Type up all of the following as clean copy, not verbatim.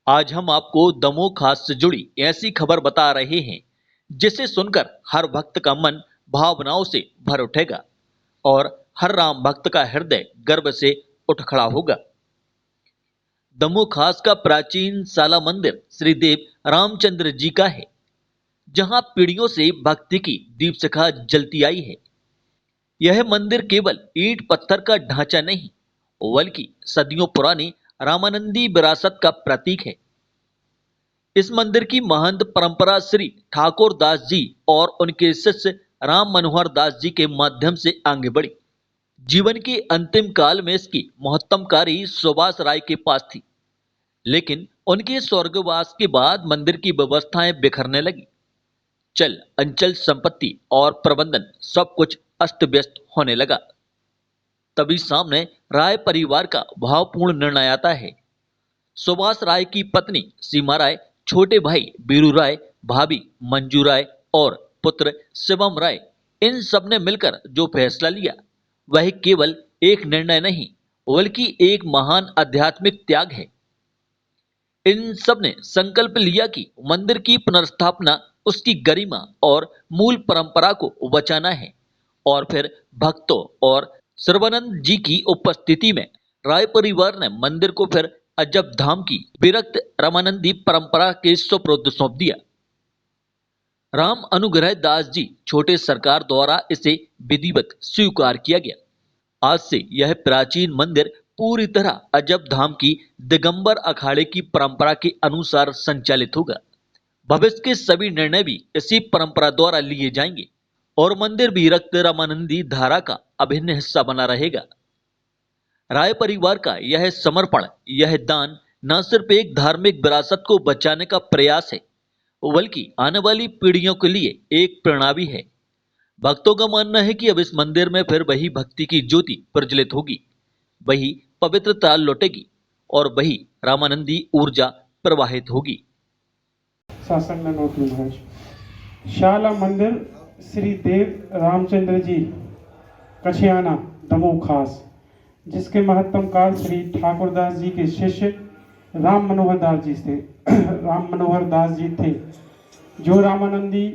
आज हम आपको दमोह खास से जुड़ी ऐसी खबर बता रहे हैं जिसे सुनकर हर भक्त का मन भावनाओं से भर उठेगा और हर राम भक्त का हृदय गर्व से उठ खड़ा होगा। दमोह खास का प्राचीन साला मंदिर श्रीदेव रामचंद्र जी का है, जहां पीढ़ियों से भक्ति की दीपशिखा जलती आई है। यह मंदिर केवल ईंट पत्थर का ढांचा नहीं, बल्कि सदियों पुरानी रामानंदी विरासत का प्रतीक है। इस मंदिर की महंत परंपरा श्री ठाकुर दास जी और उनके शिष्य राम मनोहर दास जी के माध्यम से आगे बढ़ी। जीवन के अंतिम काल में इसकी महत्तमकारी सुभाष राय के पास थी, लेकिन उनके स्वर्गवास के बाद मंदिर की व्यवस्थाएं बिखरने लगी। चल अंचल संपत्ति और प्रबंधन सब कुछ अस्त व्यस्त होने लगा। तभी सामने राय परिवार का भावपूर्ण निर्णय आता है। सुभाष राय की पत्नी सीमा राय, छोटे भाई बीरू राय, भाभी मंजू राय और पुत्र शिवम राय, इन सब ने मिलकर जो फैसला लिया वह केवल एक निर्णय नहीं, बल्कि एक महान आध्यात्मिक त्याग है। इन सब ने संकल्प लिया कि मंदिर की पुनर्स्थापना, उसकी गरिमा और मूल परंपरा को बचाना है। और फिर भक्तों और सर्वानंद जी की उपस्थिति में राय परिवार ने मंदिर को फिर अजब धाम की विरक्त रामानंदी परंपरा के सुपुर्द सौंप दिया। राम अनुग्रह दास जी छोटे सरकार द्वारा इसे विधिवत स्वीकार किया गया। आज से यह प्राचीन मंदिर पूरी तरह अजब धाम की दिगंबर अखाड़े की परंपरा के अनुसार संचालित होगा। भविष्य के सभी निर्णय भी इसी परंपरा द्वारा लिए जाएंगे और मंदिर भी रक्त रामानंदी धारा का अभिन्न हिस्सा बना रहेगा। राय परिवार का यह समर्पण, यह दान न सिर्फ एक धार्मिक विरासत को बचाने का प्रयास है, बल्कि आने वाली पीढ़ियों के लिए एक प्रेरणा भी है। भक्तों का मानना है कि अब इस मंदिर में फिर वही भक्ति की ज्योति प्रज्वलित होगी, वही पवित्रता लौटेगी और वही रामानंदी ऊर्जा प्रवाहित होगी। शासन नोट महाराज, शाला मंदिर श्री देव रामचंद्र जी कछियाना दमोह खास, जिसके महत्तम काल श्री ठाकुर दास जी के शिष्य राम मनोहर दास जी थे राम मनोहर दास जी थे, जो रामानंदी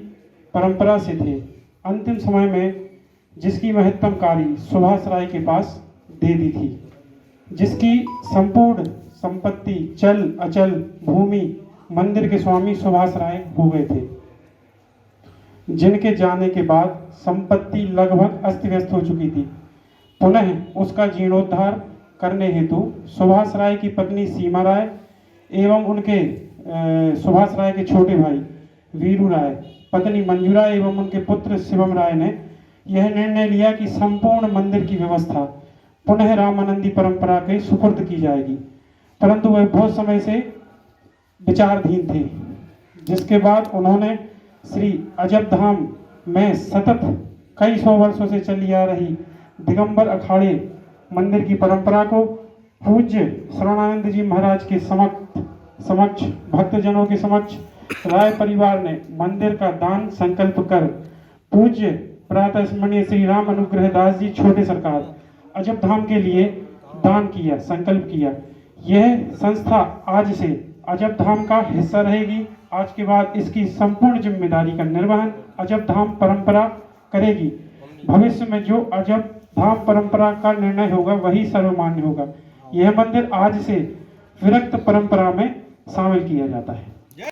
परंपरा से थे। अंतिम समय में जिसकी महत्तमकारी सुभाष राय के पास दे दी थी, जिसकी संपूर्ण संपत्ति, चल अचल भूमि मंदिर के स्वामी सुभाष राय हो गए थे, जिनके जाने के बाद संपत्ति लगभग अस्त व्यस्त हो चुकी थी। पुनः उसका जीर्णोद्धार करने हेतु सुभाष राय की पत्नी सीमा राय एवं उनके सुभाष राय के छोटे भाई वीरू राय, पत्नी मंजू राय एवं उनके पुत्र शिवम राय ने यह निर्णय लिया कि संपूर्ण मंदिर की व्यवस्था पुनः रामानंदी परंपरा के सुपुर्द की जाएगी। परंतु वह बहुत समय से विचारधीन थे, जिसके बाद उन्होंने श्री अजब धाम में सतत कई सौ वर्षों से चली आ रही दिगंबर अखाड़े मंदिर की परंपरा को पूज्य शरणानंद जी महाराज के समक्ष भक्तजनों के समक्ष राय परिवार ने मंदिर का दान संकल्प कर पूज्य प्रातः स्मरणीय श्री राम अनुग्रह दास जी छोटे सरकार अजब धाम के लिए दान किया, संकल्प किया। यह संस्था आज से अजब धाम का हिस्सा रहेगी। आज के बाद इसकी संपूर्ण जिम्मेदारी का निर्वहन अजब धाम परंपरा करेगी। भविष्य में जो अजब धाम परंपरा का निर्णय होगा वही सर्वमान्य होगा। यह मंदिर आज से विरक्त परंपरा में शामिल किया जाता है।